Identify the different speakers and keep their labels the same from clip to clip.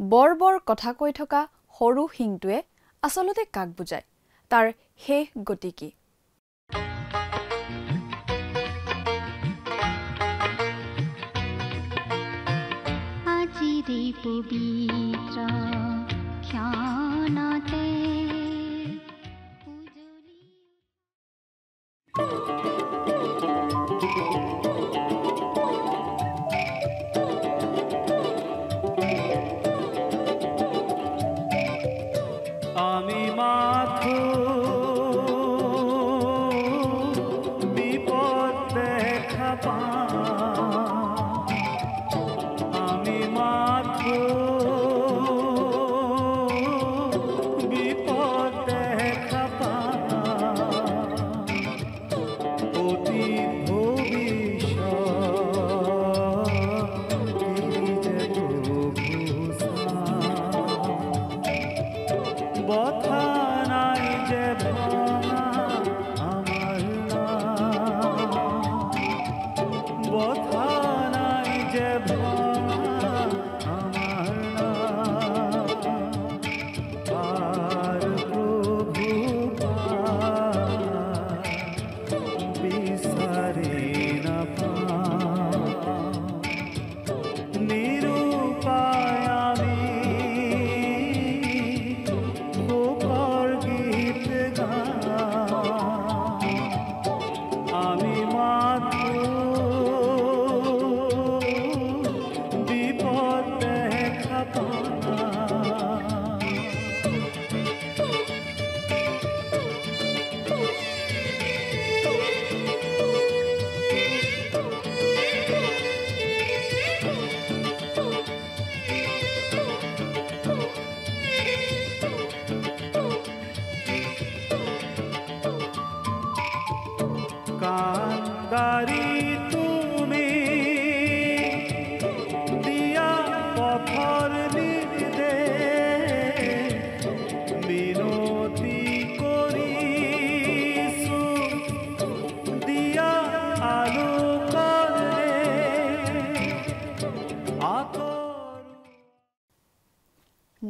Speaker 1: বৰ বৰ কথা কৈ থকা সৰু হিংটোৱে আসলতে কাক বুজায় তাৰ শেষ গতি কি
Speaker 2: আজিৰে পবিত্ৰ ক্ষণতে
Speaker 3: আমি মাথো বিপদ দেখা পাওঁ আমি মাথো বিপদ দেখা পাওঁ অতি বথা নাই যে ভঙা আমার বথা নাই যে ভঙা আমার আর প্রভু বিচারে না নিরুপায় আমি আমি মাথো বিপদ দেখা কান্দারি তুমি দিয়া পথর নির্দেশ বিনতি করিছো দিয়া আলোকরে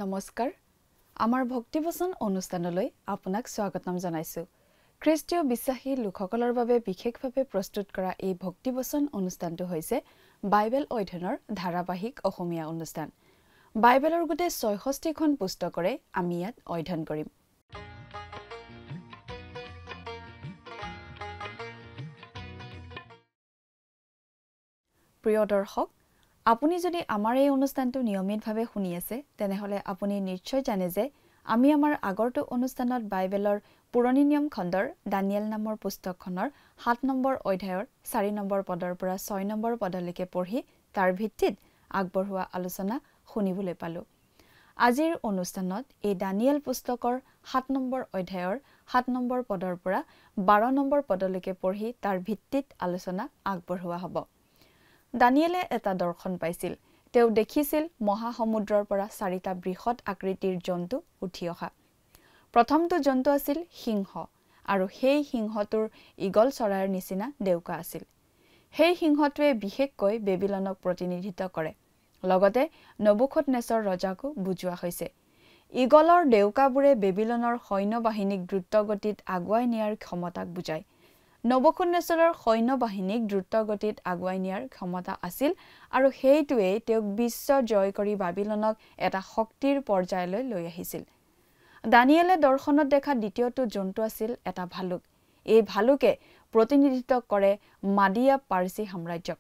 Speaker 1: নমস্কাৰ আমাৰ ভক্তিবচন অনুষ্ঠানলৈ আপোনাক স্বাগতম জনাইছো খ্ৰীষ্টীয় বিশ্বাসী লোকসকলৰ বাবে বিশেষভাৱে প্ৰস্তুত কৰা এই ভক্তিবচন অনুষ্ঠানটো হৈছে বাইবেল অধ্যয়নৰ ধাৰাবাহিক অসমীয়া অনুষ্ঠান বাইবেলৰ গোটে ৬৬খন পুস্তকৰে আমি ইয়াত অধ্যয়ন কৰিম প্ৰিয় দৰ্শক আপুনি যদি আমাৰ এই অনুষ্ঠানটো নিয়মিতভাৱে শুনি আছে তেনেহলে আপুনি নিশ্চয় জানে যে আমি আমাৰ আগৰটো অনুষ্ঠানত বাইবেলৰ পুৰণি নিয়ম খণ্ডৰ দানিয়েল নামৰ পুস্তকখনৰ ৭ নম্বৰ অধ্যায়ৰ ৪ নম্বৰ পদৰ পৰা ৬ নম্বৰ পদলৈকে পঢ়ি তাৰ ভিত্তিত আগবঢ়োৱা আলোচনা শুনিবলৈ পালো আজিৰ অনুষ্ঠানত এই দানিয়েল পুস্তকৰ ৭ নম্বৰ অধ্যায়ৰ ৭ নম্বৰ পদৰ পৰা ১২ নম্বৰ পদলৈকে পঢ়ি তাৰ ভিত্তিত আলোচনা আগবঢ়োৱা হ'ব দানিয়েলে এটা দৰ্শন পাইছিল তেওঁ দেখিছিল মহাসমুদ্ৰৰ পৰা ৪টা বৃহৎ আকৃতিৰ জন্তু উঠি অহা প্ৰথমটো জন্তু আছিল সিংহ আৰু সেই সিংহটোৰ ইগল চৰাইৰ নিচিনা ডেউকা আছিল সেই সিংহটোৱে বিশেষকৈ বেবিলনক প্ৰতিনিধিত্ব কৰে লগতে নবুখদনেছৰ ৰজাকো বুজোৱা হৈছে ইগলৰ ডেউকাবোৰে বেবিলনৰ সৈন্য বাহিনীক দ্ৰুতগতিত আগুৱাই নিয়াৰ ক্ষমতাক বুজায় নবুখদনেছৰৰ সৈন্য বাহিনীক দ্ৰুতগতিত আগুৱাই নিয়াৰ ক্ষমতা আছিল আৰু সেইটোৱে তেওঁক বিশ্ব জয় কৰি বাবিলনক এটা শক্তিৰ পৰ্যায়লৈ লৈ আহিছিল দানিয়েলে দৰ্শনত দেখা দ্বিতীয়টো জন্তু আছিল এটা ভালুক এই ভালুকে প্ৰতিনিধিত্ব কৰে মাদিয়া পাৰ্চী সাম্ৰাজ্যক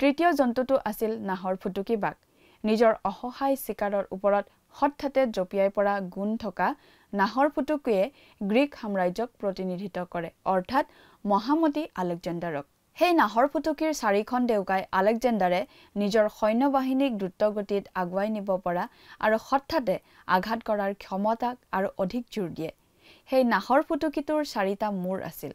Speaker 1: তৃতীয় জন্তুটো আছিল নাহৰ ফুটুকী বাঘ নিজৰ অসহায় চিকাৰৰ ওপৰত হঠাতে জঁপিয়াই পৰা গুণ থকা নাহৰ ফুটুকীয়ে গ্ৰীক সাম্ৰাজ্যক প্ৰতিনিধিত্ব কৰে অৰ্থাৎ মহামতি আলেকজেণ্ডাৰক সেই নাহৰ ফুটুকীৰ ৪খন ডেউকাই আলেকজেণ্ডাৰে নিজৰ সৈন্য বাহিনীক দ্ৰুতগতিত আগুৱাই নিব পৰা আৰু হঠাতে আঘাত কৰাৰ ক্ষমতাক আৰু অধিক জোৰ দিয়ে সেই নাহৰ ফুটুকীটোৰ ৪টা মূৰ আছিল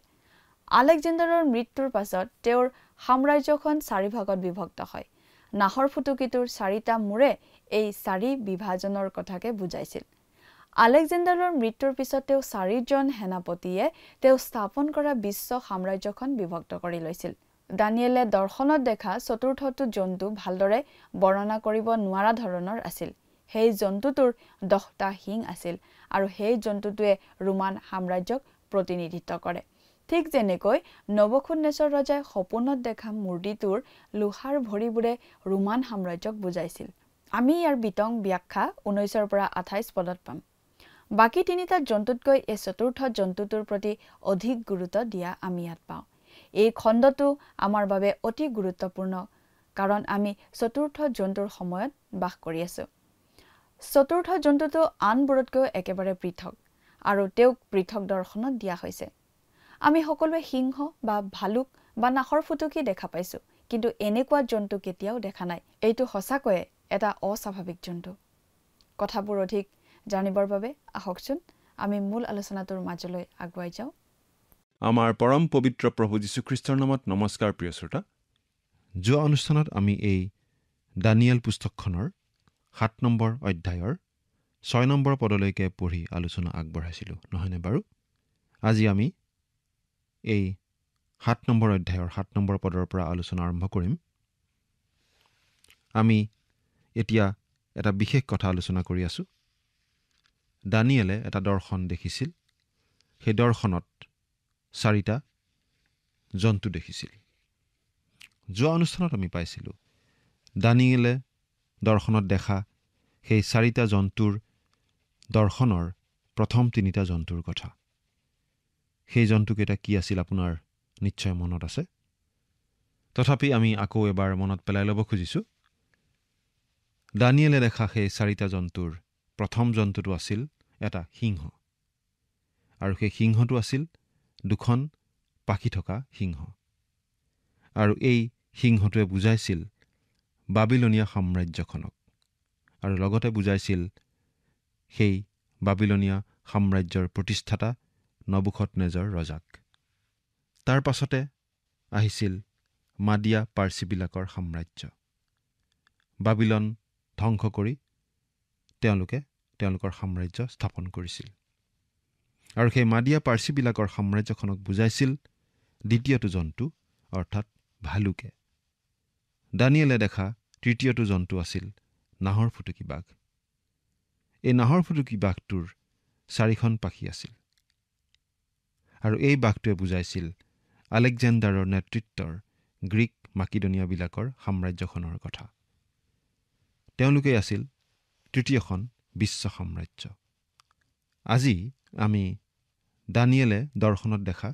Speaker 1: আলেকজেণ্ডাৰৰ মৃত্যুৰ পাছত তেওঁৰ সাম্ৰাজ্যখন ৪ ভাগত বিভক্ত হয় নাহৰ ফুটুকীটোৰ ৪টা মূৰে এই ৪ বিভাজনৰ কথাকে বুজাইছিল আলেকজেণ্ডাৰৰ মৃত্যুৰ পিছত তেওঁ ৪জন সেনাপতিয়ে তেওঁ স্থাপন কৰা বিশ্ব সাম্ৰাজ্যখন বিভক্ত কৰি লৈছিল দানিয়েলে দৰ্শনত দেখা চতুৰ্থটো জন্তু ভালদৰে বৰ্ণনা কৰিব নোৱাৰা ধৰণৰ আছিল সেই জন্তুটোৰ 10টা শিং আছিল আৰু সেই জন্তুটোৱে ৰোমান সাম্ৰাজ্যক প্ৰতিনিধিত্ব কৰে। ঠিক যেনেকৈ নবুখদনেছৰ ৰজাই সপোনত দেখা মূৰ্তিটোৰ লোহাৰ ভৰিবোৰে ৰোমান সাম্ৰাজ্যক বুজাইছিল। আমি ইয়াৰ বিতং ব্যাখ্যা 19 পৰা 28 পদত পাম। বাকী তিনিটা জন্তুতকৈ এই চতুৰ্থ জন্তুটোৰ প্ৰতি অধিক গুৰুত্ব দিয়া আমি ইয়াত পাওঁ। এই খণ্ডটো আমাৰ বাবে অতি গুৰুত্বপূৰ্ণ, কাৰণ আমি চতুৰ্থ জন্তুৰ সময়ত বাস কৰি আছো। চতুৰ্থ জন্তুটো আনবোৰতকৈ একেবাৰে পৃথক আৰু তেওঁক পৃথক দৰ্শনত দিয়া হৈছে। আমি সকলোৱে সিংহ বা ভালুক বা নাহৰ ফুটুকী দেখা পাইছো, কিন্তু এনেকুৱা জন্তু কেতিয়াও দেখা নাই। এইটো সঁচাকৈয়ে এটা অস্বাভাৱিক জন্তু। কথাবোৰ অধিক জানিবৰ বাবে আহকচোন আমি মূল আলোচনাটোৰ মাজলৈ আগুৱাই যাওঁ।
Speaker 2: আমাৰ পৰম পবিত্ৰ প্ৰভু যীশুখ্ৰীষ্টৰ নামত নমস্কাৰ প্ৰিয় শ্ৰোতা। যোৱা অনুষ্ঠানত আমি এই দানিয়েল পুস্তকখনৰ 7 নম্বৰ অধ্যায়ৰ 6 নম্বৰ পদলৈকে পঢ়ি আলোচনা আগবঢ়াইছিলোঁ, নহয়নে বাৰু? আজি আমি এই 7 নম্বৰ অধ্যায়ৰ 7 নম্বৰ পদৰ পৰা আলোচনা আৰম্ভ কৰিম। আমি এতিয়া এটা বিশেষ কথা আলোচনা কৰি আছোঁ। দানিয়েলে এটা দৰ্শন দেখিছিল। সেই দৰ্শনত 4টা জন্তু দেখিছিল। যোৱা অনুষ্ঠানত আমি পাইছিলোঁ দানিয়েলে দৰ্শনত দেখা সেই 4টা জন্তুৰ দৰ্শনৰ প্ৰথম 3টা জন্তুৰ কথা। সেই জন্তুকেইটা কি আছিল আপোনাৰ নিশ্চয় মনত আছে। তথাপি আমি আকৌ এবাৰ মনত পেলাই ল'ব খুজিছোঁ। দানিয়েলে দেখা সেই 4টা জন্তুৰ প্ৰথম জন্তুটো আছিল এটা সিংহ, আৰু সেই সিংহটো আছিল 2খন পাখি থকা সিংহ। আৰু এই সিংহটোৱে বুজাইছিল বাবিলনীয়া সাম্ৰাজ্যখনক, আৰু লগতে বুজাইছিল সেই বাবিলনীয়া সাম্ৰাজ্যৰ প্ৰতিষ্ঠাতা নবুখদনেজৰ ৰজাক। তাৰ পাছতে আহিছিল মাদিয়া পাৰ্চীবিলাকৰ সাম্ৰাজ্য। বাবিলন ধ্বংস কৰি তেওঁলোকে তেওঁলোকৰ সাম্ৰাজ্য স্থাপন কৰিছিল। আৰু সেই মাদিয়া পাৰ্চীবিলাকৰ সাম্ৰাজ্যখনক বুজাইছিল দ্বিতীয়টো জন্তু, অৰ্থাৎ ভালুকে। দানিয়েলে দেখা তৃতীয়টো জন্তু আছিল নাহৰ ফুটুকী বাঘ। এই নাহৰ ফুটুকী বাঘটোৰ 4খন পাখি আছিল, আৰু এই বাঘটোৱে বুজাইছিল আলেকজেণ্ডাৰৰ নেতৃত্বৰ গ্ৰীক মাকিডনিয়াবিলাকৰ সাম্ৰাজ্যখনৰ কথা। তেওঁলোকেই আছিল তৃতীয়খন বিশ্ব সাম্ৰাজ্য। আজি আমি দানিয়েলে দৰ্শনত দেখা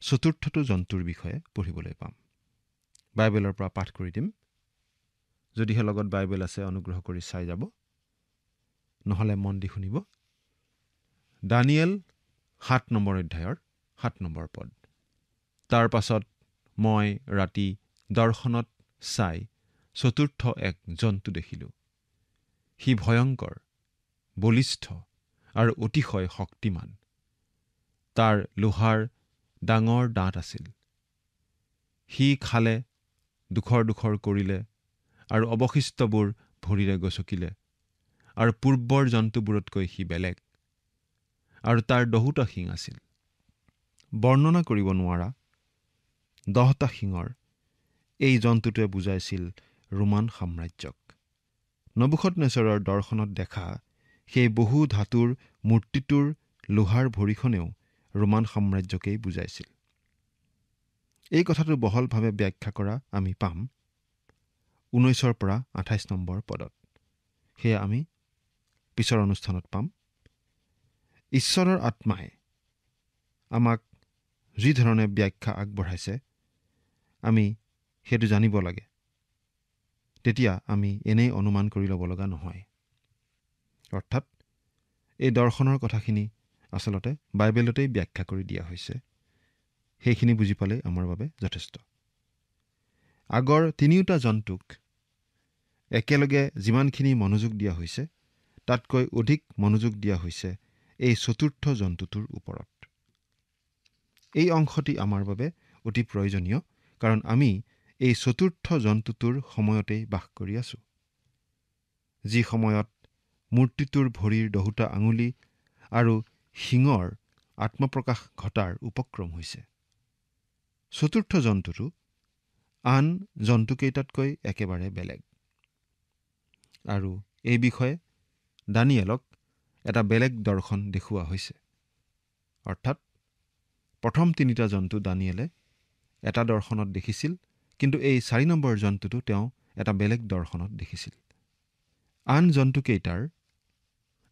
Speaker 2: চতুৰ্থটো জন্তুৰ বিষয়ে পঢ়িবলৈ পাম। বাইবেলৰ পৰা পাঠ কৰি দিম। যদিহে লগত বাইবেল আছে অনুগ্ৰহ কৰি চাই যাব, নহ'লে মন দি শুনিব। দানিয়েল 7 নম্বৰ অধ্যায়ৰ 7 নম্বৰ পদ। তাৰ পাছত মই ৰাতি দৰ্শনত চাই চতুৰ্থ এক জন্তু দেখিলোঁ। সি ভয়ংকৰ, বলিষ্ঠ আৰু অতিশয় শক্তিমান। তাৰ লোহাৰ ডাঙৰ দাঁত আছিল। সি খালে, দুখৰ কৰিলে, আৰু অৱশিষ্টবোৰ ভৰিৰে গচকিলে, আৰু পূৰ্বৰ জন্তুবোৰতকৈ সি বেলেগ। আৰু তাৰ 10টা শিং আছিল। বৰ্ণনা কৰিব নোৱাৰা 10টা শিঙৰ এই জন্তুটোৱে বুজাইছিল ৰোমান সাম্ৰাজ্যক। নবুখদনেছৰৰ দৰ্শনত দেখা সেই বহু ধাতুৰ মূৰ্তিটোৰ লোহাৰ ভৰিখনেও ৰোমান সাম্ৰাজ্যকেই বুজাইছিল। এই কথাটো বহলভাৱে ব্যাখ্যা কৰা আমি পাম 19 পৰা 28 নম্বৰ পদত। সেয়া আমি পিছৰ অনুষ্ঠানত পাম। ঈশ্বৰৰ আত্মাই আমাক যি ধৰণে ব্যাখ্যা আগবঢ়াইছে আমি সেইটো জানিব লাগে। তেতিয়া আমি এনেই অনুমান কৰি ল'ব লগা নহয়। অৰ্থাৎ এই দৰ্শনৰ কথাখিনি আচলতে বাইবেলতেই ব্যাখ্যা কৰি দিয়া হৈছে। সেইখিনি বুজি পালে আমাৰ বাবে যথেষ্ট। আগৰ 3টা জন্তুক একেলগে যিমানখিনি মনোযোগ দিয়া হৈছে, তাতকৈ অধিক মনোযোগ দিয়া হৈছে এই চতুৰ্থ জন্তুটোৰ ওপৰত। এই অংশটি আমাৰ বাবে অতি প্ৰয়োজনীয়, কাৰণ আমি এই চতুৰ্থ জন্তুটোৰ সময়তেই বাস কৰি আছো, যি সময়ত মূৰ্তিটোৰ ভৰিৰ 10টা আঙুলি আৰু শিঙৰ আত্মপ্ৰকাশ ঘটাৰ উপক্ৰম হৈছে। চতুৰ্থ জন্তুটো আন জন্তুকেইটাতকৈ একেবাৰে বেলেগ, আৰু এই বিষয়ে দানিয়েলক এটা বেলেগ দৰ্শন দেখুওৱা হৈছে। অৰ্থাৎ প্ৰথম 3টা জন্তু দানিয়েলে এটা দৰ্শনত দেখিছিল, কিন্তু এই 4 নম্বৰ জন্তুটো তেওঁ এটা বেলেগ দৰ্শনত দেখিছিল। আন জন্তুকেইটাৰ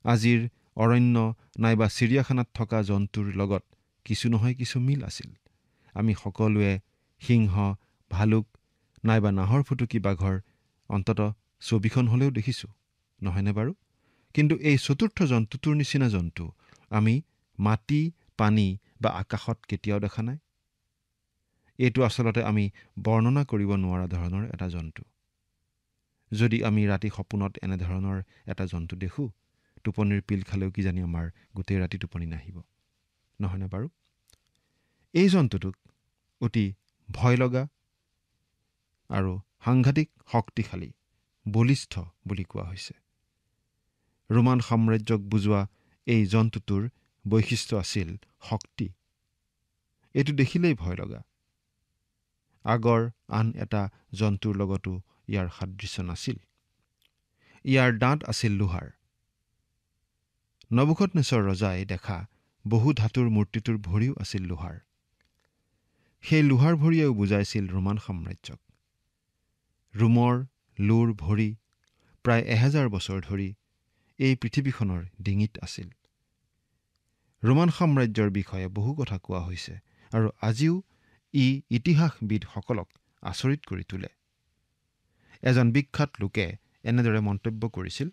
Speaker 2: আজিৰ অৰণ্য নাইবা চিৰিয়াখানাত থকা জন্তুৰ লগত কিছু নহয় কিছু মিল আছিল। আমি সকলোৱে সিংহ, ভালুক নাইবা নাহৰ ফুটুকী বাঘৰ অন্ততঃ ছবিখন হ'লেও দেখিছোঁ, নহয়নে বাৰু? কিন্তু এই চতুৰ্থ জন্তুটোৰ নিচিনা জন্তু আমি মাটি, পানী বা আকাশত কেতিয়াও দেখা নাই। এইটো আচলতে আমি বৰ্ণনা কৰিব নোৱাৰা ধৰণৰ এটা জন্তু। যদি আমি ৰাতি সপোনত এনেধৰণৰ এটা জন্তু দেখোঁ, টোপনিৰ পিল খালেও কিজানি আমাৰ গোটেই ৰাতি টোপনি নাহিব, নহয়নে বাৰু? এই জন্তুটোক অতি ভয় লগা আৰু সাংঘাতিক শক্তিশালী, বলিষ্ঠ বুলি কোৱা হৈছে। ৰোমান সাম্ৰাজ্যক বুজোৱা এই জন্তুটোৰ বৈশিষ্ট্য আছিল শক্তি। এইটো দেখিলেই ভয় লগা। আগৰ আন এটা জন্তুৰ লগতো ইয়াৰ সাদৃশ্য নাছিল। ইয়াৰ দাঁত আছিল লোহাৰ। নবুকদনেছৰ ৰজাই দেখা বহু ধাতুৰ মূৰ্তিটোৰ ভৰিও আছিল লোহাৰ। সেই লোহাৰ ভৰিয়েও বুজাইছিল ৰোমান সাম্ৰাজ্যক। ৰোমৰ লোৰ ভৰি প্ৰায় 1000 বছৰ ধৰি এই পৃথিৱীখনৰ ডিঙিত আছিল। ৰোমান সাম্ৰাজ্যৰ বিষয়ে বহু কথা কোৱা হৈছে আৰু আজিও ই ইতিহাসবিদসকলক আচৰিত কৰি তোলে। এজন বিখ্যাত লোকে এনেদৰে মন্তব্য কৰিছিল,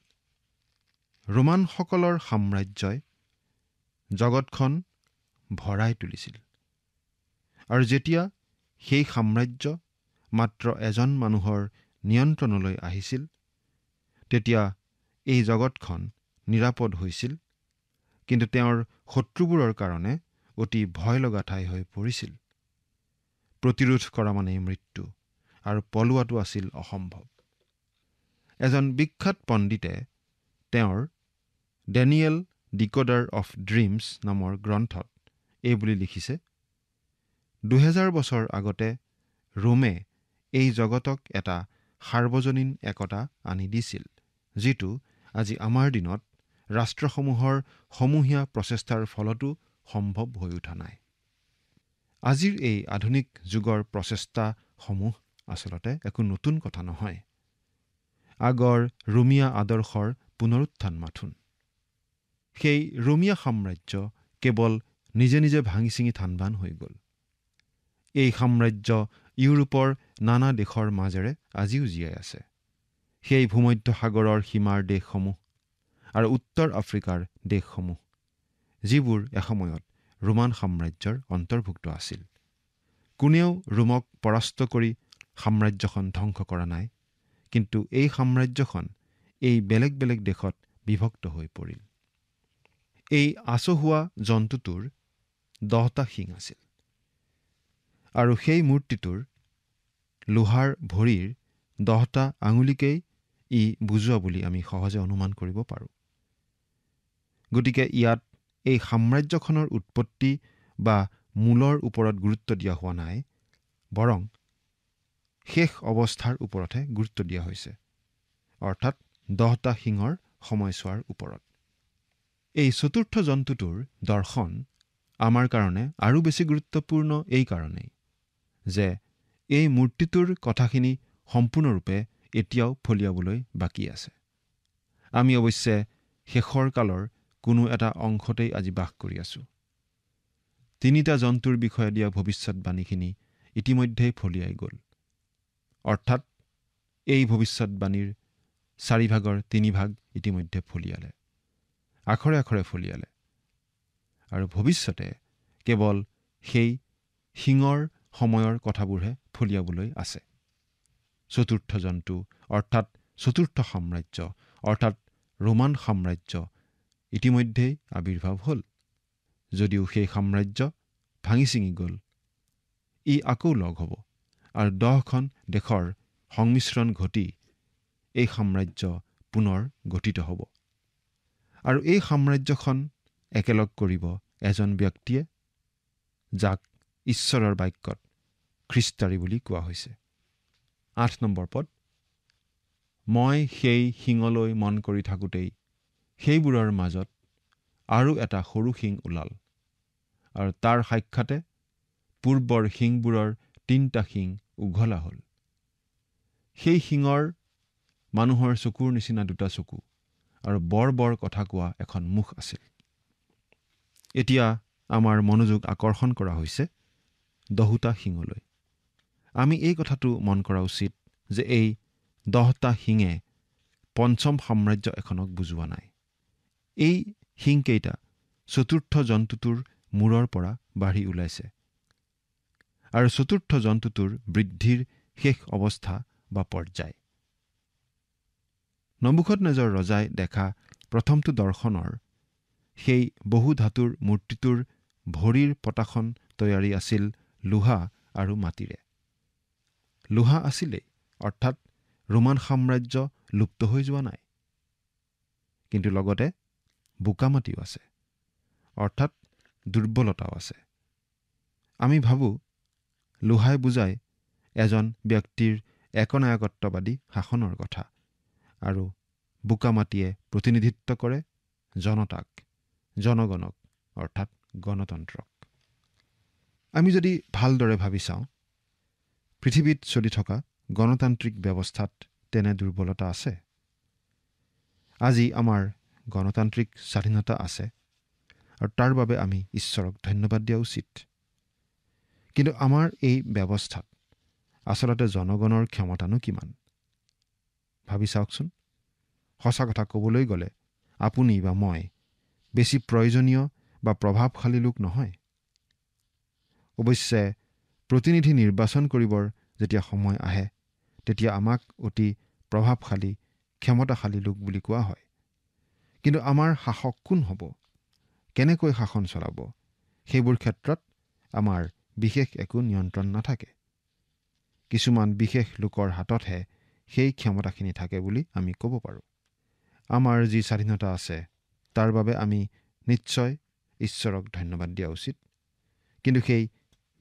Speaker 2: ৰোমানসকলৰ সাম্ৰাজ্যই জগতখন ভৰাই তুলিছিল। আৰু যেতিয়া সেই সাম্ৰাজ্য মাত্ৰ এজন মানুহৰ নিয়ন্ত্ৰণলৈ আহিছিল, তেতিয়া এই জগতখন নিৰাপদ হৈছিল, কিন্তু তেওঁৰ শত্ৰুবোৰৰ কাৰণে অতি ভয় লগা ঠাই হৈ পৰিছিল। প্ৰতিৰোধ কৰা মানেই মৃত্যু, আৰু পলোৱাটো আছিল অসম্ভৱ। এজন বিখ্যাত পণ্ডিতে তেওঁৰ ডেনিয়েল ডিকোডাৰ অফ ড্ৰিমছ নামৰ গ্ৰন্থত এই বুলি লিখিছে, 2000 বছৰ আগতে ৰোমে এই জগতক এটা সাৰ্বজনীন একতা আনি দিছিল, যিটো আজি আমাৰ দিনত ৰাষ্ট্ৰসমূহৰ সমূহীয়া প্ৰচেষ্টাৰ ফলতো সম্ভৱ হৈ উঠা নাই। আজিৰ এই আধুনিক যুগৰ প্ৰচেষ্টাসমূহ আচলতে একো নতুন কথা নহয়। আগৰ ৰোমীয়া আদৰ্শৰ পুনৰুত্থান মাথোন। সেই ৰোমীয়া সাম্ৰাজ্য কেৱল নিজে নিজে ভাঙি ছিঙি থানবান হৈ গ'ল। এই সাম্ৰাজ্য ইউৰোপৰ নানা দেশৰ মাজেৰে আজিও জীয়াই আছে। সেই ভূমধ্য সাগৰৰ সীমাৰ দেশসমূহ আৰু উত্তৰ আফ্ৰিকাৰ দেশসমূহ, যিবোৰ এসময়ত ৰোমান সাম্ৰাজ্যৰ অন্তৰ্ভুক্ত আছিল। কোনেও ৰোমক পৰাস্ত কৰি সাম্ৰাজ্যখন ধ্বংস কৰা নাই, কিন্তু এই সাম্ৰাজ্যখন এই বেলেগ বেলেগ দেশত বিভক্ত হৈ পৰিল। এই আচহুৱা জন্তুটোৰ 10টা শিং আছিল, আৰু সেই মূৰ্তিটোৰ লোহাৰ ভৰিৰ 10টা আঙুলিকেই ই বুজোৱা বুলি আমি সহজে অনুমান কৰিব পাৰোঁ। গতিকে ইয়াত এই সাম্ৰাজ্যখনৰ উৎপত্তি বা মূলৰ ওপৰত গুৰুত্ব দিয়া হোৱা নাই, বৰং শেষ অৱস্থাৰ ওপৰতহে গুৰুত্ব দিয়া হৈছে, অৰ্থাৎ 10টা শিঙৰ সময়ছোৱাৰ ওপৰত। এই চতুৰ্থ জন্তুটোৰ দৰ্শন আমাৰ কাৰণে আৰু বেছি গুৰুত্বপূৰ্ণ এই কাৰণেই যে এই মূৰ্তিটোৰ কথাখিনি সম্পূৰ্ণৰূপে এতিয়াও ফলিয়াবলৈ বাকী আছে। আমি অৱশ্যে শেষৰ কালৰ কোনো এটা অংশতেই আজি বাস কৰি আছোঁ। 3টা জন্তুৰ বিষয়ে দিয়া ভৱিষ্যৎবাণীখিনি ইতিমধ্যেই ফলিয়াই গ'ল, অৰ্থাৎ এই ভৱিষ্যৎবাণীৰ 4 ভাগৰ 3 ভাগ ইতিমধ্যে ফলিয়ালে, আখৰে আখৰে ফলিয়ালে, আৰু ভৱিষ্যতে কেৱল সেই শিঙৰ সময়ৰ কথাবোৰহে ফলিয়াবলৈ আছে। চতুৰ্থ জন্তু অৰ্থাৎ চতুৰ্থ সাম্ৰাজ্য অৰ্থাৎ ৰোমান সাম্ৰাজ্য ইতিমধ্যেই আৱিৰ্ভাৱ হ'ল। যদিও সেই সাম্ৰাজ্য ভাঙি ছিঙি গ'ল, ই আকৌ লগ হ'ব আৰু 10খন দেশৰ সংমিশ্ৰণ ঘটি এই সাম্ৰাজ্য পুনৰ গঠিত হ'ব। আৰু এই সাম্ৰাজ্যখন একেলগ কৰিব এজন ব্যক্তিয়ে, যাক ঈশ্বৰৰ বাক্যত খ্ৰীষ্টাৰী বুলি কোৱা হৈছে। 8 নম্বৰ পদ, মই সেই শিঙলৈ মন কৰি থাকোঁতেই সেইবোৰৰ মাজত আৰু এটা সৰু শিং ওলাল, আৰু তাৰ সাক্ষাতে পূৰ্বৰ শিংবোৰৰ 3টা শিং উঘলা হ'ল। সেই শিঙৰ মানুহৰ চকুৰ নিচিনা 2টা চকু আৰু বৰ বৰ কথা কোৱা এখন মুখ আছিল। এতিয়া আমাৰ মনোযোগ আকৰ্ষণ কৰা হৈছে 10টা শিঙলৈ। আমি এই কথাটো মন কৰা উচিত যে এই 10টা শিঙে পঞ্চম সাম্ৰাজ্য এখনক বুজোৱা নাই। এই শিংকেইটা চতুৰ্থ জন্তুটোৰ মূৰৰ পৰা বাঢ়ি ওলাইছে, আৰু চতুৰ্থ জন্তুটোৰ বৃদ্ধিৰ শেষ অৱস্থা বা পৰ্যায়। নবুকদনেজৰ ৰজাই দেখা প্ৰথমটো দৰ্শনৰ সেই বহু ধাতুৰ মূৰ্তিটোৰ ভৰিৰ পতাখন তৈয়াৰী আছিল লোহা আৰু মাটিৰে। লোহা আছিলেই, অৰ্থাৎ ৰোমান সাম্ৰাজ্য লুপ্ত হৈ যোৱা নাই, কিন্তু লগতে বোকামাটিও আছে, অৰ্থাৎ দুৰ্বলতাও আছে। আমি ভাবোঁ লোহাই বুজায় এজন ব্যক্তিৰ একনায়কত্ববাদী শাসনৰ কথা, আৰু বোকামাটিয়ে প্ৰতিনিধিত্ব কৰে জনতাক, জনগণক, অৰ্থাৎ গণতন্ত্ৰক। আমি যদি ভালদৰে ভাবি চাওঁ, পৃথিৱীত চলি থকা গণতান্ত্ৰিক ব্যৱস্থাত তেনে দুৰ্বলতা আছে। আজি আমাৰ গণতান্ত্ৰিক স্বাধীনতা আছে, আৰু তাৰ বাবে আমি ঈশ্বৰক ধন্যবাদ দিয়া উচিত। কিন্তু আমাৰ এই ব্যৱস্থাত আচলতে জনগণৰ ক্ষমতানো কিমান? ভাবি চাওকচোন। সঁচা কথা ক'বলৈ গ'লে আপুনি বা মই বেছি প্ৰয়োজনীয় বা প্ৰভাৱশালী লোক নহয়। অৱশ্যে প্ৰতিনিধি নিৰ্বাচন কৰিবৰ যেতিয়া সময় আহে, তেতিয়া আমাক অতি প্ৰভাৱশালী, ক্ষমতাশালী লোক বুলি কোৱা হয়। কিন্তু আমাৰ শাসক কোন হ'ব, কেনেকৈ শাসন চলাব, সেইবোৰ ক্ষেত্ৰত আমাৰ বিশেষ একো নিয়ন্ত্ৰণ নাথাকে। কিছুমান বিশেষ লোকৰ হাততহে সেই ক্ষমতাখিনি থাকে বুলি আমি ক'ব পাৰোঁ। আমাৰ যি স্বাধীনতা আছে তাৰ বাবে আমি নিশ্চয় ঈশ্বৰক ধন্যবাদ দিয়া উচিত। কিন্তু সেই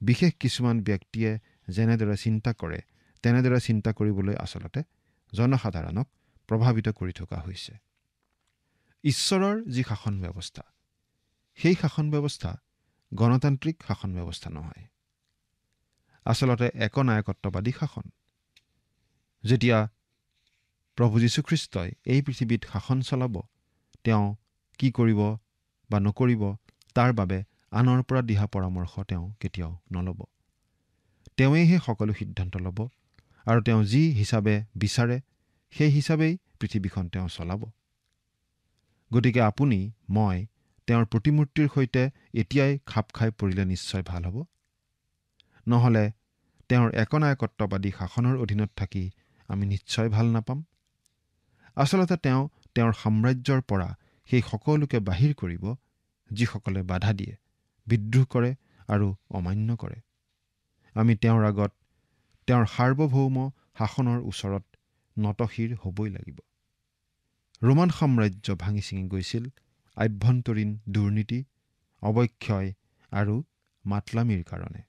Speaker 2: বিশেষ কিছুমান ব্যক্তিয়ে যেনেদৰে চিন্তা কৰে, তেনেদৰে চিন্তা কৰিবলৈ আচলতে জনসাধাৰণক প্ৰভাৱিত কৰি থকা হৈছে। ঈশ্বৰৰ যি শাসন ব্যৱস্থা, সেই শাসন ব্যৱস্থা গণতান্ত্ৰিক শাসন ব্যৱস্থা নহয়, আচলতে একনায়কত্ববাদী শাসন। যেতিয়া প্ৰভু যীশুখ্ৰীষ্টই এই পৃথিৱীত শাসন চলাব, তেওঁ কি কৰিব বা নকৰিব তাৰ বাবে আনৰ পৰা দিহা পৰামৰ্শ তেওঁ কেতিয়াও নল'ব। তেওঁৱেইহে সকলো সিদ্ধান্ত ল'ব, আৰু তেওঁ যি হিচাপে বিচাৰে সেই হিচাপেই পৃথিৱীখন তেওঁ চলাব। গতিকে আপুনি মই তেওঁৰ প্ৰতিমূৰ্তিৰ সৈতে এতিয়াই খাপ খাই পৰিলে নিশ্চয় ভাল হ'ব। নহ'লে তেওঁৰ একনায়কত্ববাদী শাসনৰ অধীনত থাকি আমি নিশ্চয় ভাল নাপাম। আচলতে তেওঁ তেওঁৰ সাম্ৰাজ্যৰ পৰা সেই সকলোকে বাহিৰ কৰিব যিসকলে বাধা দিয়ে, বিদ্ৰোহ কৰে আৰু অমান্য কৰে। আমি তেওঁৰ আগত, তেওঁৰ সাৰ্বভৌম শাসনৰ ওচৰত নতশিৰ হ'বই লাগিব। ৰোমান সাম্ৰাজ্য ভাঙি ছিঙি গৈছিল আভ্যন্তৰীণ দুৰ্নীতি, অৱক্ষয় আৰু মাতলামিৰ কাৰণে।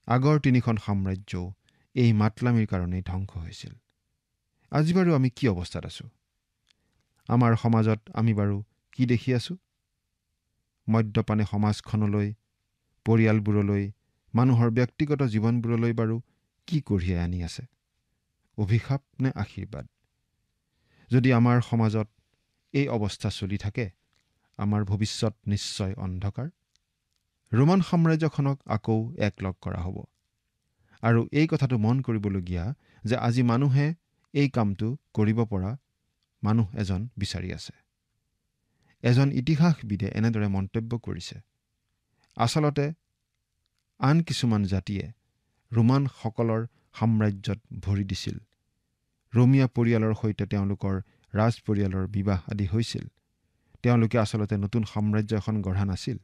Speaker 2: আগৰ 3খন সাম্ৰাজ্যও এই মাতলামিৰ কাৰণেই ধ্বংস হৈছিল। আজি বাৰু আমি কি অৱস্থাত আছোঁ? আমাৰ সমাজত আমি বাৰু কি দেখি আছোঁ? মদ্যপানে সমাজখনলৈ, পৰিয়ালবোৰলৈ, মানুহৰ ব্যক্তিগত জীৱনবোৰলৈ বাৰু কি কঢ়িয়াই আনি আছে? অভিশাপ নে আশীৰ্বাদ? যদি আমাৰ সমাজত এই অৱস্থা চলি থাকে, আমাৰ ভৱিষ্যত নিশ্চয় অন্ধকাৰ। ৰোমান সাম্ৰাজ্যখনক আকৌ একলগ কৰা হ'ব। আৰু এই কথাটো মন কৰিবলগীয়া যে আজি মানুহে এই কামটো কৰিব পৰা মানুহ এজন বিচাৰি আছে। এজন ইতিহাসবিদে এনেদৰে মন্তব্য কৰিছে, আচলতে আন কিছুমান জাতিয়ে ৰোমানসকলৰ সাম্ৰাজ্যত ভৰি দিছিল। ৰোমীয়া পৰিয়ালৰ সৈতে তেওঁলোকৰ ৰাজ পৰিয়ালৰ বিবাহ আদি হৈছিল। তেওঁলোকে আচলতে নতুন সাম্ৰাজ্য এখন গঢ়া নাছিল।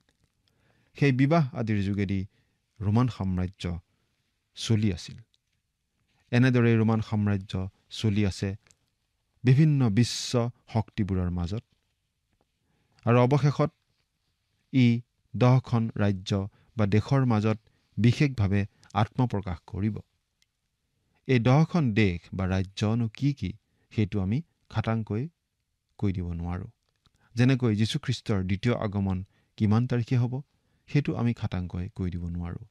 Speaker 2: সেই বিবাহ আদিৰ যোগেদি ৰোমান সাম্ৰাজ্য চলি আছিল। এনেদৰে ৰোমান সাম্ৰাজ্য চলি আছে বিভিন্ন বিশ্ব শক্তিবোৰৰ মাজত, আৰু অৱশেষত ই 10খন ৰাজ্য বা দেশৰ মাজত বিশেষভাৱে আত্মপ্ৰকাশ কৰিব। এই 10খন দেশ বা ৰাজ্যনো কি কি সেইটো আমি খাটাংকৈ কৈ দিব নোৱাৰোঁ। যেনেকৈ যীশুখ্ৰীষ্টৰ দ্বিতীয় আগমন কিমান তাৰিখে হ'ব সেইটো আমি খাটাংকৈ কৈ দিব নোৱাৰোঁ,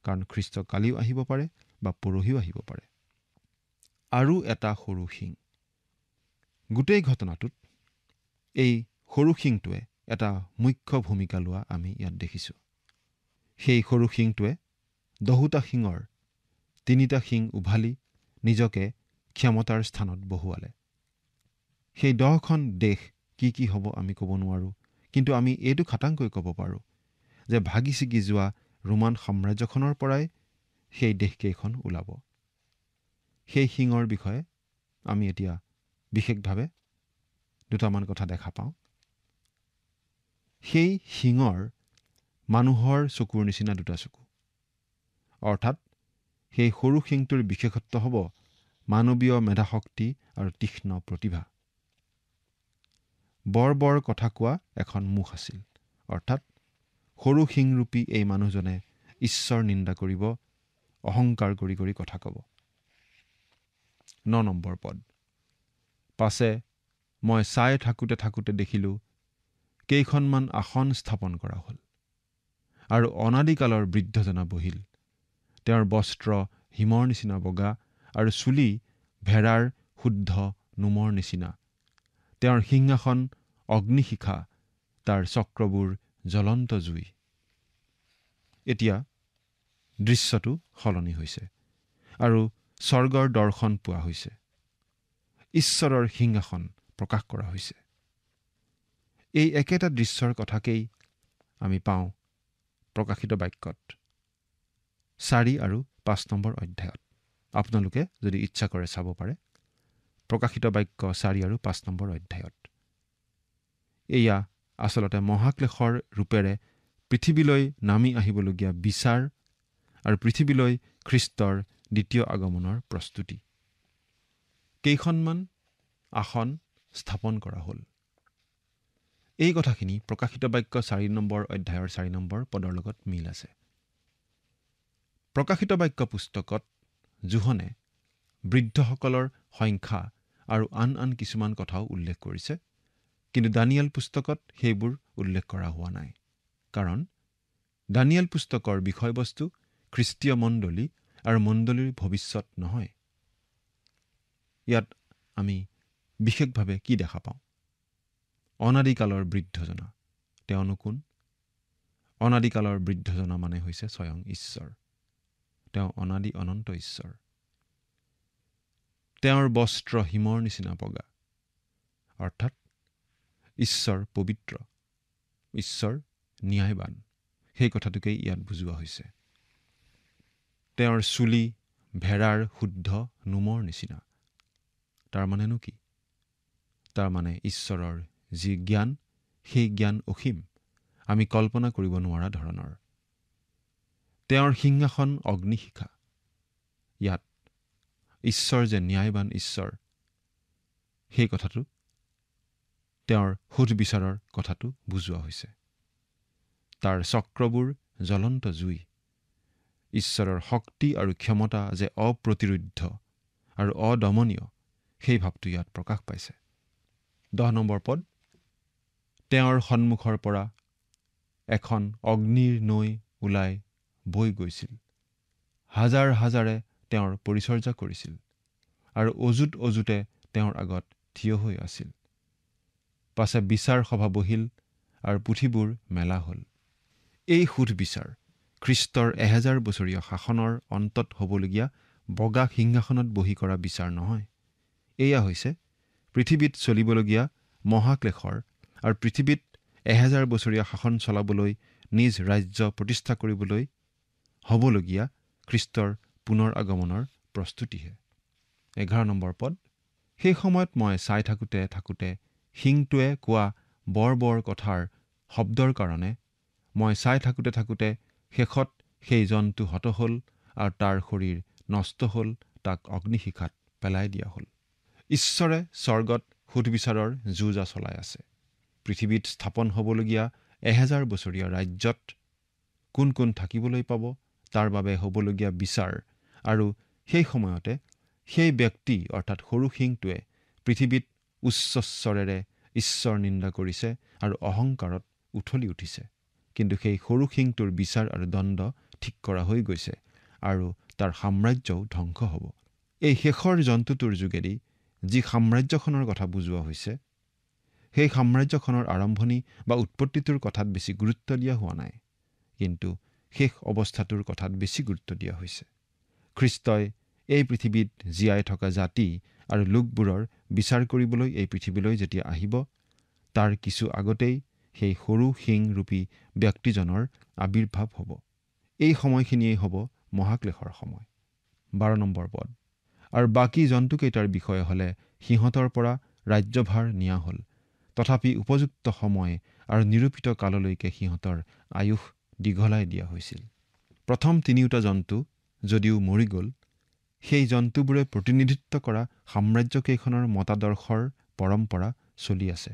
Speaker 2: কাৰণ খ্ৰীষ্ট কালিও আহিব পাৰে বা পৰহিও আহিব পাৰে। আৰু এটা সৰু শিং। গোটেই ঘটনাটোত এই সৰু শিংটোৱে এটা মুখ্য ভূমিকা লোৱা আমি ইয়াত দেখিছোঁ। সেই সৰু শিংটোৱে 10টা শিঙৰ 3টা শিং উভালি নিজকে ক্ষমতাৰ স্থানত বহুৱালে। সেই 10খন দেশ কি কি হ'ব আমি ক'ব নোৱাৰোঁ, কিন্তু আমি এইটো খাটাংকৈ ক'ব পাৰোঁ যে ভাগি ছিগি যোৱা ৰোমান সাম্ৰাজ্যখনৰ পৰাই সেই দেশকেইখন ওলাব। সেই শিঙৰ বিষয়ে আমি এতিয়া বিশেষভাৱে দুটামান কথা দেখা পাওঁ। সেই শিঙৰ মানুহৰ চকুৰ নিচিনা 2টা চকু, অৰ্থাৎ সেই সৰু শিংটোৰ বিশেষত্ব হ'ব মানৱীয় মেধাশক্তি আৰু তীক্ষ্ণ প্ৰতিভা। বৰ কথা কোৱা এখন মুখ আছিল, অৰ্থাৎ সৰু শিংৰূপী এই মানুহজনে ঈশ্বৰ নিন্দা কৰিব, অহংকাৰ কৰি কৰি কথা ক'ব। 9 নম্বৰ পদ। পাছে মই চাই থাকোঁতে দেখিলোঁ কেইখনমান আসন স্থাপন কৰা হ'ল, আৰু অনাদিকালৰ বৃদ্ধজনা বহিল। তেওঁৰ বস্ত্ৰ হিমৰ নিচিনা বগা আৰু চুলি ভেড়াৰ শুদ্ধ নোমৰ নিচিনা। তেওঁৰ সিংহাসন অগ্নিশিখা, তাৰ চক্ৰবোৰ জ্বলন্ত জুই। এতিয়া দৃশ্যটো সলনি হৈছে আৰু স্বৰ্গৰ দৰ্শন পোৱা হৈছে। ঈশ্বৰৰ সিংহাসন প্ৰকাশ কৰা হৈছে। এই একেটা দৃশ্যৰ কথাকেই আমি পাওঁ প্ৰকাশিত বাক্যত 4 আৰু 5 নম্বৰ অধ্যায়ত। আপোনালোকে যদি ইচ্ছা কৰে চাব পাৰে প্ৰকাশিত বাক্য 4 আৰু 5 নম্বৰ অধ্যায়ত। এয়া আচলতে মহাক্লেশৰ ৰূপেৰে পৃথিৱীলৈ নামি আহিবলগীয়া বিচাৰ আৰু পৃথিৱীলৈ খ্ৰীষ্টৰ দ্বিতীয় আগমনৰ প্ৰস্তুতি। কেইখনমান আসন স্থাপন কৰা হ'ল। এই কথাখিনি প্ৰকাশিত বাক্য 4 নম্বৰ অধ্যায়ৰ 4 নম্বৰ পদৰ লগত মিল আছে। প্ৰকাশিত বাক্য পুস্তকত যোহনে বৃদ্ধসকলৰ সংখ্যা আৰু আন কিছুমান কথাও উল্লেখ কৰিছে, কিন্তু দানিয়েল পুস্তকত সেইবোৰ উল্লেখ কৰা হোৱা নাই, কাৰণ দানিয়েল পুস্তকৰ বিষয়বস্তু খ্ৰীষ্টীয় মণ্ডলী আৰু মণ্ডলীৰ ভৱিষ্যত নহয়। ইয়াত আমি বিশেষভাৱে কি দেখা পাওঁ? অনাদিকালৰ বৃদ্ধজনা। তেওঁনো কোন? অনাদিকালৰ বৃদ্ধজনা মানে হৈছে স্বয়ং ঈশ্বৰ। তেওঁ অনাদি অনন্ত ঈশ্বৰ। তেওঁৰ বস্ত্ৰ হিমৰ নিচিনা বগা, অৰ্থাৎ ঈশ্বৰ পবিত্ৰ, ঈশ্বৰ ন্যায়বান, সেই কথাটোকেই ইয়াত বুজোৱা হৈছে। তেওঁৰ চুলি ভেড়াৰ শুদ্ধ নোমৰ নিচিনা। তাৰ মানেনো কি? তাৰ মানে ঈশ্বৰৰ যি জ্ঞান, সেই জ্ঞান অসীম, আমি কল্পনা কৰিব নোৱাৰা ধৰণৰ। তেওঁৰ সিংহাসন অগ্নিশিখা। ইয়াত ঈশ্বৰ যে ন্যায়বান ঈশ্বৰ, সেই কথাটো, তেওঁৰ সুধবিচাৰৰ কথাটো বুজোৱা হৈছে। তাৰ চক্ৰবোৰ জ্বলন্ত জুই। ঈশ্বৰৰ শক্তি আৰু ক্ষমতা যে অপ্ৰতিৰোধ্য আৰু অদমনীয়, সেই ভাৱটো ইয়াত প্ৰকাশ পাইছে। 10 নম্বৰ পদ। তেওঁৰ সন্মুখৰ পৰা এখন অগ্নিৰ নৈ ওলাই বৈ গৈছিল। হাজাৰ হাজাৰে তেওঁৰ পৰিচৰ্যা কৰিছিল আৰু অজুতে তেওঁৰ আগত থিয় হৈ আছিল। পাছে বিচাৰ সভা বহিল আৰু পুথিবোৰ মেলা হ'ল। এই সুধবিচাৰ খ্ৰীষ্টৰ 1000 বছৰীয়া শাসনৰ অন্তত হ'বলগীয়া বগা সিংহাসনত বহি কৰা বিচাৰ নহয়। এয়া হৈছে পৃথিৱীত চলিবলগীয়া মহাক্লেশৰ আৰু পৃথিৱীত 1000 বছৰীয়া শাসন চলাবলৈ নিজ ৰাজ্য প্ৰতিষ্ঠা কৰিবলৈ হ'বলগীয়া খ্ৰীষ্টৰ পুনৰ আগমনৰ প্ৰস্তুতিহে। 11 নম্বৰ পদ। সেই সময়ত মই চাই থাকোঁতে শিংটোৱে কোৱা বৰ কথাৰ শব্দৰ কাৰণে মই চাই থাকোঁতে শেষত সেই জন্তু হত হ'ল আৰু তাৰ শৰীৰ নষ্ট হ'ল, তাক অগ্নিশিখাত পেলাই দিয়া হ'ল। ঈশ্বৰে স্বৰ্গত সুধবিচাৰৰ যুঁজা চলাই আছে। পৃথিৱীত স্থাপন হ'বলগীয়া 1000 বছৰীয়া ৰাজ্যত কোন থাকিবলৈ পাব, তাৰ বাবে হ'বলগীয়া বিচাৰ, আৰু সেই সময়তে সেই ব্যক্তি অৰ্থাৎ সৰু শিংটোৱে পৃথিৱীত উচ্চ স্বৰেৰে ঈশ্বৰ নিন্দা কৰিছে আৰু অহংকাৰত উঠলি উঠিছে। কিন্তু সেই সৰু শিংটোৰ বিচাৰ আৰু দণ্ড ঠিক কৰা হৈ গৈছে আৰু তাৰ সাম্ৰাজ্যও ধ্বংস হ'ব। এই শেষৰ জন্তুটোৰ যোগেদি যি সাম্ৰাজ্যখনৰ কথা বুজোৱা হৈছে, সেই সাম্ৰাজ্যখনৰ আৰম্ভণি বা উৎপত্তিটোৰ কথাত বেছি গুৰুত্ব দিয়া হোৱা নাই, কিন্তু শেষ অৱস্থাটোৰ কথাত বেছি গুৰুত্ব দিয়া হৈছে। খ্ৰীষ্টই এই পৃথিৱীত জীয়াই থকা জাতি আৰু লোকবোৰৰ বিচাৰ কৰিবলৈ এই পৃথিৱীলৈ যেতিয়া আহিব, তাৰ কিছু আগতেই সেই সৰু শিংৰূপী ব্যক্তিজনৰ আবিৰ্ভাৱ হ'ব। এই সময়খিনিয়েই হ'ব মহাক্লেশৰ সময়। 12 নম্বৰ পদ। আৰু বাকী জন্তুকেইটাৰ বিষয়ে হ'লে সিহঁতৰ পৰা ৰাজ্যভাৰ নিয়া হ'ল, তথাপি উপযুক্ত সময় আৰু নিৰূপিত কাললৈকে সিহঁতৰ আয়ুস দীঘলাই দিয়া হৈছিল। প্ৰথম তিনিওটা জন্তু যদিও মৰি গ'ল, সেই জন্তুবোৰে প্ৰতিনিধিত্ব কৰা সাম্ৰাজ্যকেইখনৰ মতাদৰ্শৰ পৰম্পৰা চলি আছে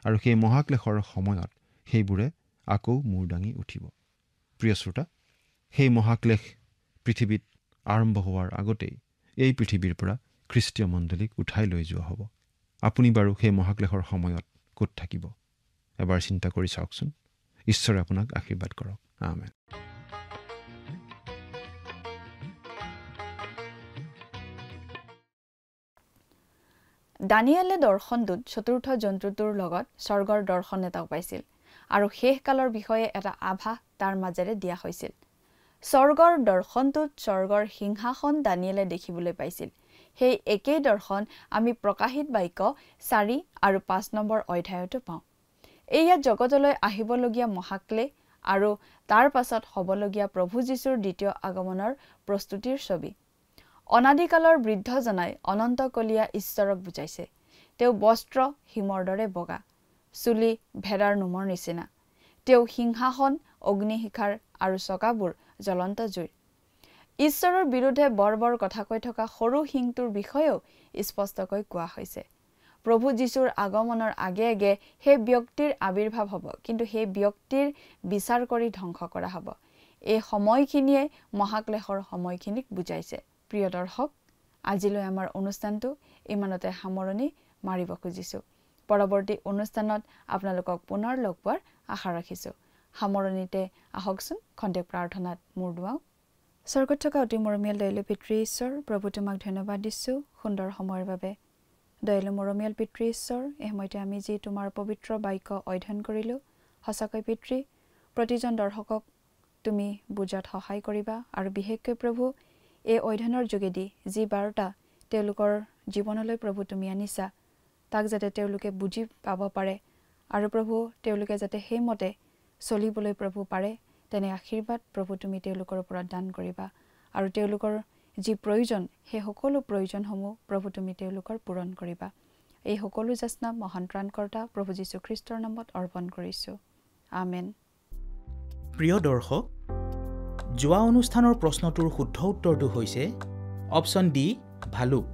Speaker 2: আৰু সেই মহাক্লেশৰ সময়ত সেইবোৰে আকৌ মূৰ দাঙি উঠিব। প্ৰিয় শ্ৰোতা, সেই মহাক্লেশ পৃথিৱীত আৰম্ভ হোৱাৰ আগতেই এই পৃথিৱীৰ পৰা খ্ৰীষ্টীয় মণ্ডলীক উঠাই লৈ যোৱা হ'ব। আপুনি বাৰু সেই মহাক্লেশৰ সময়ত ক'ত থাকিব? এবাৰ চিন্তা কৰি চাওকচোন। ঈশ্বৰে আপোনাক আশীৰ্বাদ কৰক। আমেন।
Speaker 1: দানিয়েলে দৰ্শনটোত চতুৰ্থ জন্তুটোৰ লগত স্বৰ্গৰ দৰ্শন এটাও পাইছিল আৰু শেষকালৰ বিষয়ে এটা আভাস তাৰ মাজেৰে দিয়া হৈছিল। স্বৰ্গৰ দৰ্শনটোত স্বৰ্গৰ সিংহাসন দানিয়েলে দেখিবলৈ পাইছিল। সেই একেই দৰ্শন আমি প্ৰকাশিত বাক্য 4 আৰু 5 নম্বৰ অধ্যায়তো পাওঁ। এয়া জগতলৈ আহিবলগীয়া মহাক্লেশ আৰু তাৰ পাছত হ'বলগীয়া প্ৰভু যীশুৰ দ্বিতীয় আগমনৰ প্ৰস্তুতিৰ ছবি। অনাদিকালৰ বৃদ্ধজনাই অনন্তকলীয়া ঈশ্বৰক বুজাইছে। তেওঁ বস্ত্ৰ হিমৰ দৰে বগা, চুলি ভেড়াৰ নোমৰ নিচিনা। তেওঁ সিংহাসন, অগ্নিশিখাৰ আৰু চকাবোৰ জ্বলন্ত জুইৰ। ঈশ্বৰৰ বিৰুদ্ধে বৰ বৰ কথা কৈ থকা সৰু শিংটোৰ বিষয়েও স্পষ্টকৈ কোৱা হৈছে। প্ৰভু যীশুৰ আগমনৰ আগে আগে সেই ব্যক্তিৰ আবিৰ্ভাৱ হ'ব, কিন্তু সেই ব্যক্তিৰ বিচাৰ কৰি ধ্বংস কৰা হ'ব। এই সময়খিনিয়ে মহাক্লেশৰ সময়খিনিক বুজাইছে। প্ৰিয় দৰ্শক, আজিলৈ আমাৰ অনুষ্ঠানটো ইমানতে সামৰণি মাৰিব খুজিছোঁ। পৰৱৰ্তী অনুষ্ঠানত আপোনালোকক পুনৰ লগ পোৱাৰ আশা ৰাখিছোঁ। সামৰণিতে আহকচোন খন্তেক প্ৰাৰ্থনাত মূৰ দুৱাওঁ। স্বৰ্গত থকা অতি মৰমীয়াল দয়ালু পিতৃ ঈশ্বৰ, প্ৰভু তোমাক ধন্যবাদ দিছোঁ সুন্দৰ সময়ৰ বাবে। দয়ালু মৰমীয়াল পিতৃ ঈশ্বৰ, এই সময়তে আমি যি তোমাৰ পবিত্ৰ বাক্য অধ্যয়ন কৰিলোঁ, সঁচাকৈ পিতৃ প্ৰতিজন দৰ্শকক তুমি বুজাত সহায় কৰিবা আৰু বিশেষকৈ প্ৰভু এই অধ্যয়নৰ যোগেদি যি বাৰ্তা তেওঁলোকৰ জীৱনলৈ প্ৰভু তুমি আনিছা, তাক যাতে তেওঁলোকে বুজি পাব পাৰে আৰু প্ৰভু তেওঁলোকে যাতে সেইমতে চলিবলৈ প্ৰভু পাৰে, তেনে আশীৰ্বাদ প্ৰভু তুমি তেওঁলোকৰ ওপৰত দান কৰিবা আৰু তেওঁলোকৰ যি প্ৰয়োজন সেই সকলো প্ৰয়োজনসমূহ প্ৰভু তুমি তেওঁলোকৰ পূৰণ কৰিবা। এই সকলো যাচনা মহান ত্ৰাণকৰ্তা প্ৰভু যীশু খ্ৰীষ্টৰ নামত অৰ্পণ কৰিছোঁ। আমেন।
Speaker 4: প্ৰিয় দৰ্শক, যোৱা অনুষ্ঠানৰ প্ৰশ্নটোৰ শুদ্ধ উত্তৰটো হৈছে অপশ্যন ডি, ভালুক।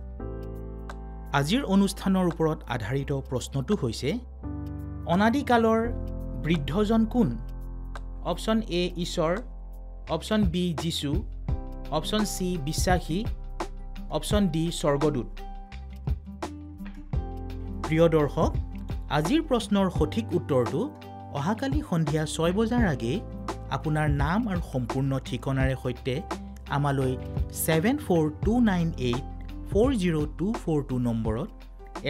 Speaker 4: আজিৰ অনুষ্ঠানৰ ওপৰত আধাৰিত প্ৰশ্নটো হৈছে অনাদিকালৰ বৃদ্ধজন কোন? অপশ্যন এ ঈশ্বৰ, অপশ্যন বি যীশু, অপশ্যন চি বিশ্বাসী, অপশ্যন ডি স্বৰ্গদূত। প্ৰিয় দৰ্শক, আজিৰ প্ৰশ্নৰ সঠিক উত্তৰটো অহাকালি সন্ধিয়া 6 বজাৰ আগেয়ে আপোনাৰ নাম আৰু সম্পূৰ্ণ ঠিকনাৰে সৈতে আমালৈ 7429840242 নম্বৰত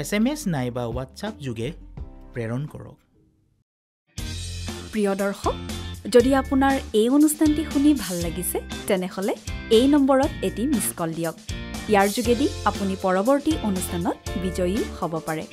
Speaker 4: SMS নাইবা হোৱাটছআপ যোগে প্ৰেৰণ কৰক।
Speaker 1: প্ৰিয় দৰ্শক, যদি আপোনাৰ এই অনুষ্ঠানটি শুনি ভাল লাগিছে তেনেহ'লে এই নম্বৰত এটি মিছ কল দিয়ক। ইয়াৰ যোগেদি আপুনি পৰৱৰ্তী অনুষ্ঠানত বিজয়ী হ'ব পাৰে।